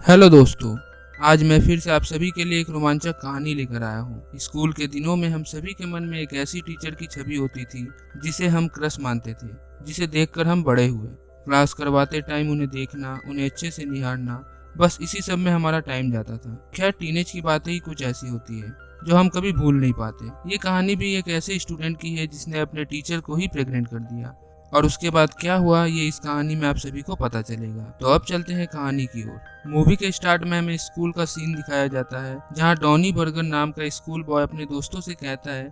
Hello दोस्तों। आज मैं फिर से आप सभी के लिए एक रोमांचक कहानी लेकर आया हूँ। स्कूल के दिनों में हम सभी के मन में एक ऐसी टीचर की छवि होती थी जिसे हम क्रश मानते थे, जिसे देखकर हम बड़े हुए। क्लास करवाते टाइम उन्हें देखना, उन्हें अच्छे से निहारना, बस इसी सब में हमारा टाइम जाता था। खैर, टीनेज की बातें ही कुछ ऐसी होती है जो हम कभी भूल नहीं पाते। ये कहानी भी एक ऐसे स्टूडेंट की है जिसने अपने टीचर को ही प्रेग्नेंट कर दिया, और उसके बाद क्या हुआ ये इस कहानी में आप सभी को पता चलेगा। तो अब चलते हैं कहानी की ओर। मूवी के स्टार्ट में हमें स्कूल का सीन दिखाया जाता है, जहां डॉनी बर्गर नाम का स्कूल बॉय अपने दोस्तों से कहता है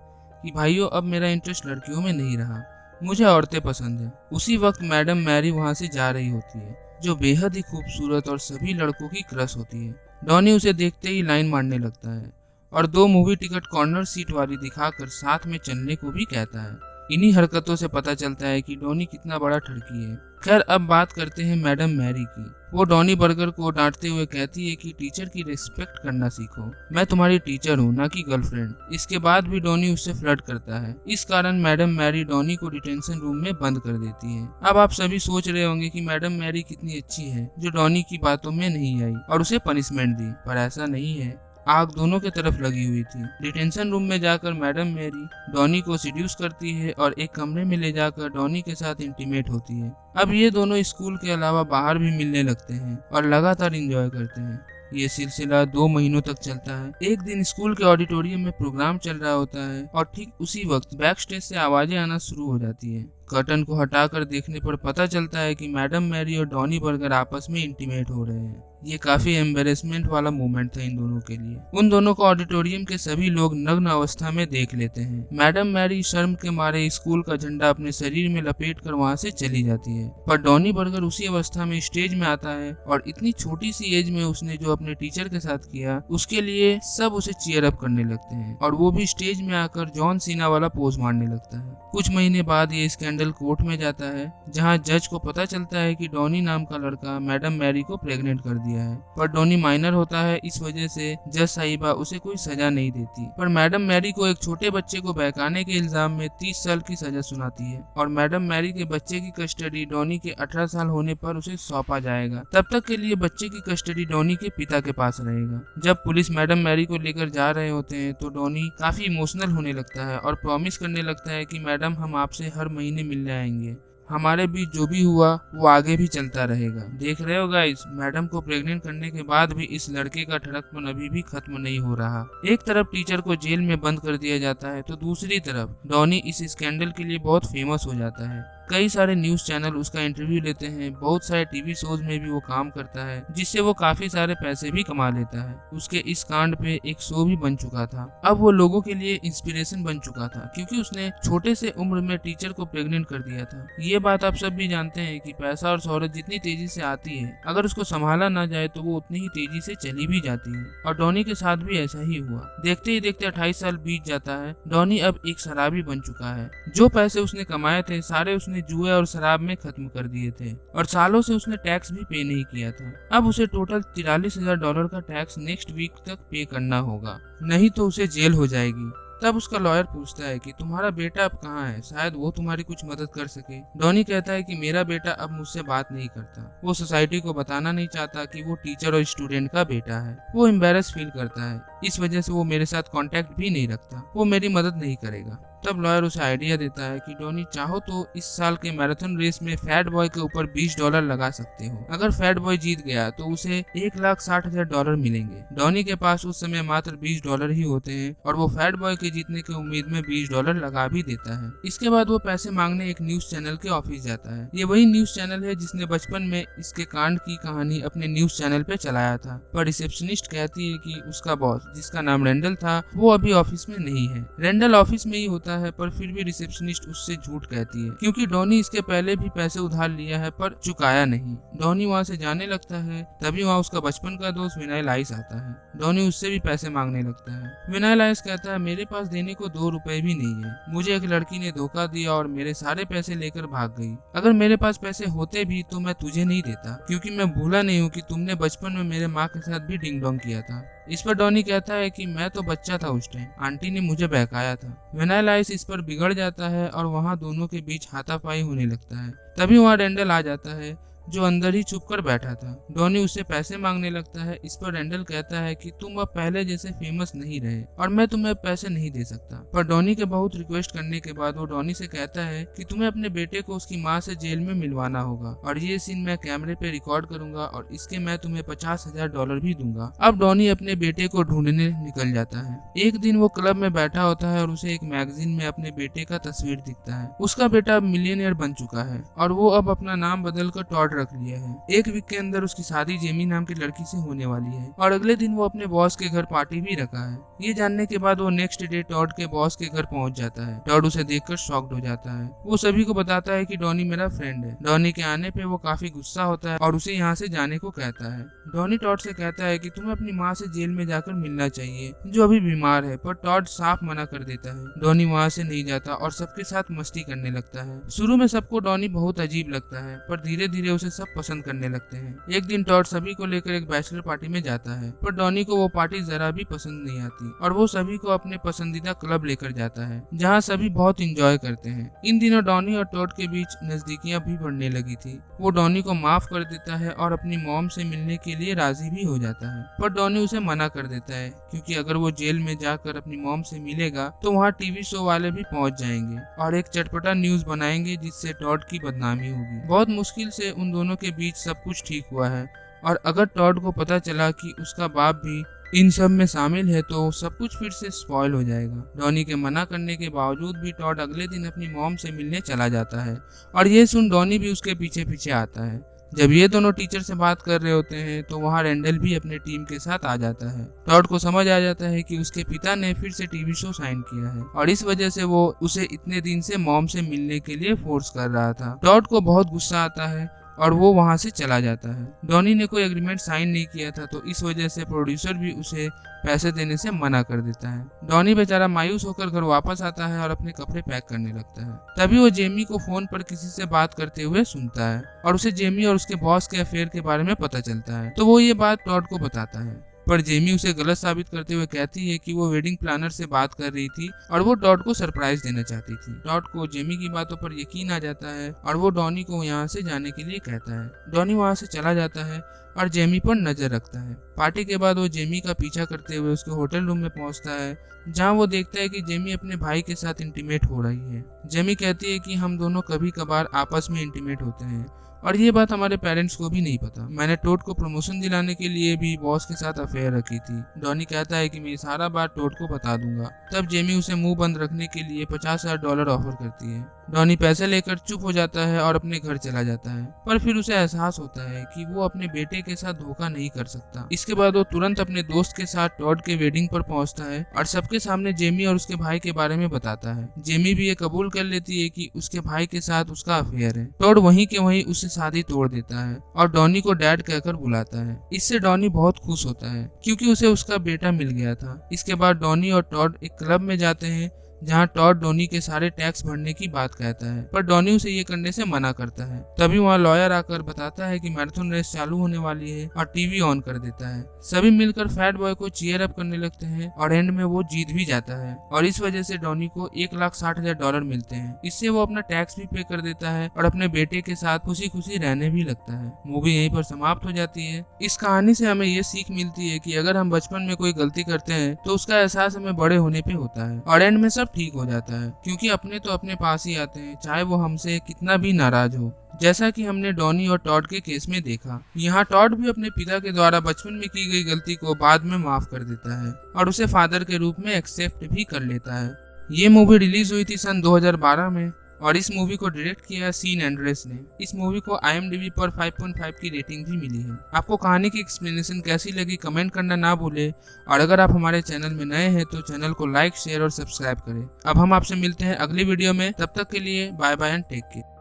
कि भाइयों, अब मेरा इंटरेस्ट लड़कियों में नहीं रहा, मुझे औरतें पसंद है। उसी वक्त मैडम मैरी वहां से जा रही होती है, जो बेहद ही खूबसूरत और सभी लड़कों की क्रश होती है। डॉनी उसे देखते ही लाइन मारने लगता है और 2 मूवी टिकट कॉर्नर सीट वाली दिखाकर साथ में चलने को भी कहता है। इन्हीं हरकतों से पता चलता है कि डॉनी कितना बड़ा ठरकी है। खैर, अब बात करते हैं मैडम मैरी की। वो डॉनी बर्गर को डांटते हुए कहती है कि टीचर की रिस्पेक्ट करना सीखो, मैं तुम्हारी टीचर हूँ, ना कि गर्लफ्रेंड। इसके बाद भी डॉनी उससे फ्लर्ट करता है। इस कारण मैडम मैरी डॉनी को डिटेंशन रूम में बंद कर देती है। अब आप सभी सोच रहे होंगे कि मैडम मैरी कितनी अच्छी है, जो डॉनी की बातों में नहीं आई और उसे पनिशमेंट दी, पर ऐसा नहीं है। आग दोनों की तरफ लगी हुई थी। डिटेंशन रूम में जाकर मैडम मैरी डॉनी को सिड्यूस करती है और एक कमरे में ले जाकर डॉनी के साथ इंटीमेट होती है। अब ये दोनों स्कूल के अलावा बाहर भी मिलने लगते हैं और लगातार एंजॉय करते हैं। ये सिलसिला 2 महीनों तक चलता है। एक दिन स्कूल के ऑडिटोरियम में प्रोग्राम चल रहा होता है और ठीक उसी वक्त बैक स्टेज से आवाजें आना शुरू हो जाती है। कर्टन को हटाकर देखने पर पता चलता है कि मैडम मैरी और डॉनी बर्गर आपस में इंटीमेट हो रहे हैं। ये काफी एम्बेरसमेंट वाला मोमेंट था इन दोनों के लिए। उन दोनों को ऑडिटोरियम के सभी लोग नग्न अवस्था में देख लेते हैं। मैडम मैरी शर्म के मारे स्कूल का झंडा अपने शरीर में लपेट कर वहाँ से चली जाती है, पर डॉनी बर्गर उसी अवस्था में स्टेज में आता है और इतनी छोटी सी एज में उसने जो अपने टीचर के साथ किया, उसके लिए सब उसे चीयर अप करने लगते हैं और वो भी स्टेज में आकर जॉन सीना वाला पोज मारने लगता है। कुछ महीने बाद ये स्कैंडल कोर्ट में जाता है, जहाँ जज को पता चलता है कि डॉनी नाम का लड़का मैडम मैरी को प्रेग्नेंट कर दिया है, पर डॉनी माइनर होता है, इस वजह से जज साहिबा उसे कोई सजा नहीं देती। पर मैडम मैरी को एक छोटे बच्चे को बहकाने के इल्जाम में 30 साल की सजा सुनाती है और मैडम मैरी के बच्चे की कस्टडी डॉनी के 18 साल होने पर उसे सौंपा जाएगा। तब तक के लिए बच्चे की कस्टडी डॉनी के पिता के पास रहेगा। जब पुलिस मैडम मैरी को लेकर जा रहे होते हैं तो डॉनी काफी इमोशनल होने लगता है और प्रॉमिस करने लगता है कि मैडम, हम आपसे हर महीने मिलने आएंगे, हमारे बीच जो भी हुआ वो आगे भी चलता रहेगा। देख रहे हो गाइस, मैडम को प्रेग्नेंट करने के बाद भी इस लड़के का ठड़कपन अभी भी खत्म नहीं हो रहा। एक तरफ टीचर को जेल में बंद कर दिया जाता है तो दूसरी तरफ डॉनी इस स्कैंडल के लिए बहुत फेमस हो जाता है। कई सारे न्यूज चैनल उसका इंटरव्यू लेते हैं, बहुत सारे टीवी शोज में भी वो काम करता है, जिससे वो काफी सारे पैसे भी कमा लेता है। उसके इस कांड पे एक शो भी बन चुका था। अब वो लोगों के लिए इंस्पिरेशन बन चुका था, क्योंकि उसने छोटे से उम्र में टीचर को प्रेग्नेंट कर दिया था। ये बात आप सब भी जानते हैं कि पैसा और शोहरत जितनी तेजी से आती है, अगर उसको संभाला ना जाए तो वो उतनी ही तेजी से चली भी जाती है, और डॉनी के साथ भी ऐसा ही हुआ। देखते ही देखते 28 साल बीत जाता है। डॉनी अब एक शराबी बन चुका है। जो पैसे उसने कमाए थे सारे उसने जुए और शराब में खत्म कर दिए थे, और सालों से उसने टैक्स भी पे नहीं किया था। अब उसे टोटल $43,000 का टैक्स नेक्स्ट वीक तक पे करना होगा, नहीं तो उसे जेल हो जाएगी। तब उसका लॉयर पूछता है कि तुम्हारा बेटा अब कहाँ है, शायद वो तुम्हारी कुछ मदद कर सके। डॉनी कहता है कि मेरा बेटा अब मुझसे बात नहीं करता, वो सोसाइटी को बताना नहीं चाहता कि वो टीचर और स्टूडेंट का बेटा है। वो एम्बेरस फील करता है, इस वजह से वो मेरे साथ कांटेक्ट भी नहीं रखता, वो मेरी मदद नहीं करेगा। तब लॉयर उसे आइडिया देता है कि डॉनी, चाहो तो इस साल के मैराथन रेस में फैट बॉय के ऊपर $20 लगा सकते हो। अगर फैट बॉय जीत गया तो उसे $1,60,000 मिलेंगे। डॉनी के पास उस समय मात्र $20 ही होते हैं और वो फैट बॉय के जीतने की उम्मीद में $20 लगा भी देता है। इसके बाद वो पैसे मांगने एक न्यूज चैनल के ऑफिस जाता है। ये वही न्यूज चैनल है जिसने बचपन में इसके कांड की कहानी अपने न्यूज चैनल पे चलाया था, पर रिसेप्शनिस्ट कहती है कि उसका बॉस, जिसका नाम रेंडल था, वो अभी ऑफिस में नहीं है। रेंडल ऑफिस में ही होता है, पर फिर भी रिसेप्शनिस्ट उससे झूठ कहती है, क्योंकि डॉनी इसके पहले भी पैसे उधार लिया है पर चुकाया नहीं। डॉनी वहाँ से जाने लगता है, तभी वहाँ उसका बचपन का दोस्त विनाइल आइस आता है। डॉनी उससे भी पैसे मांगने लगता है। विनाइल आइस कहता है, मेरे पास देने को 2 रुपए भी नहीं है, मुझे एक लड़की ने धोखा दिया और मेरे सारे पैसे लेकर भाग गई। अगर मेरे पास पैसे होते भी तो मैं तुझे नहीं देता, क्योंकि मैं भूला नहीं हूँ कि तुमने बचपन में मेरे माँ के साथ भी डिंग डोंग किया था। इस पर डॉनी कहता है कि मैं तो बच्चा था उस टाइम, आंटी ने मुझे बहकाया था। विनाइल आइस इस पर बिगड़ जाता है और वहाँ दोनों के बीच हाथापाई होने लगता है। तभी वहाँ रेंडल आ जाता है, जो अंदर ही छुप कर बैठा था। डॉनी उससे पैसे मांगने लगता है। इस पर रेंडल कहता है कि तुम अब पहले जैसे फेमस नहीं रहे और मैं तुम्हें पैसे नहीं दे सकता। पर डॉनी के बहुत रिक्वेस्ट करने के बाद वो डॉनी से कहता है कि तुम्हें अपने बेटे को उसकी माँ से जेल में मिलवाना होगा और ये सीन मैं कैमरे पे रिकॉर्ड करूंगा और इसके मैं तुम्हें $50,000 भी दूंगा। अब डॉनी अपने बेटे को ढूंढने निकल जाता है। एक दिन वो क्लब में बैठा होता है और उसे एक मैगजीन में अपने बेटे का तस्वीर दिखता है। उसका बेटा अब मिलियनियर बन चुका है और वो अब अपना नाम बदलकर टॉड रख लिया है। एक वीक के अंदर उसकी शादी जेमी नाम की लड़की से होने वाली है और अगले दिन वो अपने बॉस के घर पार्टी भी रखा है। ये जानने के बाद वो नेक्स्ट डे टॉड के बॉस के घर पहुंच जाता है। टॉड उसे देखकर शॉक्ड हो जाता है। वो सभी को बताता है कि डॉनी मेरा फ्रेंड है। डॉनी के आने पे वो काफी गुस्सा होता है और उसे यहाँ से जाने को कहता है। डॉनी टॉड से कहता है कि तुम्हें अपनी माँ से जेल में जाकर मिलना चाहिए जो अभी बीमार है, पर टॉड साफ मना कर देता है। डॉनी वहाँ से नहीं जाता और सबके साथ मस्ती करने लगता है। शुरू में सबको डॉनी बहुत अजीब लगता है पर धीरे धीरे उसे सब पसंद करने लगते हैं। एक दिन टॉड सभी को लेकर एक बैचलर पार्टी में जाता है पर डॉनी को वो पार्टी जरा भी पसंद नहीं आती और वो सभी को अपने पसंदीदा क्लब लेकर जाता है जहाँ सभी बहुत इंजॉय करते हैं। इन दिनों डॉनी और टॉड के बीच नजदीकियां भी बढ़ने लगी थी। वो डॉनी को माफ कर देता है और अपनी मॉम से मिलने के लिए राजी भी हो जाता है, पर डॉनी उसे मना कर देता है क्योंकि अगर वो जेल में जाकर अपनी मॉम से मिलेगा तो वहाँ टीवी शो वाले भी पहुँच जाएंगे और एक चटपटा न्यूज बनाएंगे जिससे टॉड की बदनामी होगी। बहुत मुश्किल से उन दोनों के बीच सब कुछ ठीक हुआ है और अगर टॉड को पता चला कि उसका बाप भी इन सब में शामिल है तो सब कुछ फिर से स्पॉइल हो जाएगा। डॉनी के मना करने के बावजूद भी टॉड अगले दिन अपनी मॉम से मिलने चला जाता है और ये सुन डॉनी भी उसके पीछे पीछे आता है। जब ये दोनों टीचर से बात कर रहे होते हैं तो वहाँ रेंडल भी अपने टीम के साथ आ जाता है। टॉड को समझ आ जाता है कि उसके पिता ने फिर से टीवी शो साइन किया है और इस वजह से वो उसे इतने दिन से मॉम से मिलने के लिए फोर्स कर रहा था। टॉड को बहुत गुस्सा आता है और वो वहाँ से चला जाता है। डॉनी ने कोई एग्रीमेंट साइन नहीं किया था तो इस वजह से प्रोड्यूसर भी उसे पैसे देने से मना कर देता है। डॉनी बेचारा मायूस होकर घर वापस आता है और अपने कपड़े पैक करने लगता है। तभी वो जेमी को फोन पर किसी से बात करते हुए सुनता है और उसे जेमी और उसके बॉस के अफेयर के बारे में पता चलता है तो वो ये बात टॉड को बताता है। पर जेमी उसे गलत साबित करते हुए कहती है कि वो वेडिंग प्लानर से बात कर रही थी और वो टॉड को सरप्राइज देना चाहती थी। टॉड को जेमी की बातों पर यकीन आ जाता है और वो डॉनी को यहाँ से जाने के लिए कहता है। डॉनी वहाँ से चला जाता है और जेमी पर नजर रखता है। पार्टी के बाद वो जेमी का पीछा करते हुए उसके होटल रूम में पहुंचता है जहां वो देखता है कि जेमी अपने भाई के साथ इंटीमेट हो रही है। जेमी कहती है कि हम दोनों कभी कभार आपस में इंटीमेट होते हैं और ये बात हमारे पेरेंट्स को भी नहीं पता। मैंने टॉड को प्रमोशन दिलाने के लिए भी बॉस के साथ अफेयर रखी थी। डॉनी कहता है कि मैं सारा बात टॉड को बता दूंगा। तब जेमी उसे मुंह बंद रखने के लिए $50,000 ऑफर करती है। डॉनी पैसे लेकर चुप हो जाता है और अपने घर चला जाता है, पर फिर उसे एहसास होता है कि वो अपने बेटे के साथ धोखा नहीं कर सकता। इसके बाद वो तुरंत अपने दोस्त के साथ टॉड के वेडिंग पर पहुंचता है और सबके सामने जेमी और उसके भाई के बारे में बताता है। जेमी भी ये कबूल कर लेती है कि उसके भाई के साथ उसका अफेयर है। टॉड वहीं के वहीं उससे शादी तोड़ देता है और डॉनी को डैड कहकर बुलाता है। इससे डॉनी बहुत खुश होता है क्योंकि उसे उसका बेटा मिल गया था। इसके बाद डॉनी और टॉड एक क्लब में जाते हैं जहाँ टॉड डॉनी के सारे टैक्स भरने की बात कहता है, पर डॉनी उसे ये करने से मना करता है। तभी वहाँ लॉयर आकर बताता है कि मैराथन रेस चालू होने वाली है और टीवी ऑन कर देता है। सभी मिलकर फैट बॉय को चीयर अप करने लगते हैं और एंड में वो जीत भी जाता है और इस वजह से डॉनी को $1,60,000 मिलते हैं। इससे वो अपना टैक्स भी पे कर देता है और अपने बेटे के साथ खुशी खुशी रहने भी लगता है। मूवी यहीं पर समाप्त हो जाती है। इस कहानी से हमें ये सीख मिलती है कि अगर हम बचपन में कोई गलती करते हैं तो उसका एहसास हमें बड़े होने पे होता है और एंड में सब ठीक हो जाता है, क्योंकि अपने तो अपने पास ही आते हैं, चाहे वो हमसे कितना भी नाराज हो। जैसा कि हमने डॉनी और टॉड के केस में देखा, यहाँ टॉड भी अपने पिता के द्वारा बचपन में की गई गलती को बाद में माफ कर देता है और उसे फादर के रूप में एक्सेप्ट भी कर लेता है। ये मूवी रिलीज हुई थी सन 2012 में और इस मूवी को डायरेक्ट किया सीन एंड्रेस ने। इस मूवी को IMDb पर 5.5 की रेटिंग भी मिली है। आपको कहानी की एक्सप्लेनेशन कैसी लगी कमेंट करना ना भूले और अगर आप हमारे चैनल में नए हैं तो चैनल को लाइक, शेयर और सब्सक्राइब करें। अब हम आपसे मिलते हैं अगली वीडियो में, तब तक के लिए bye bye and take care.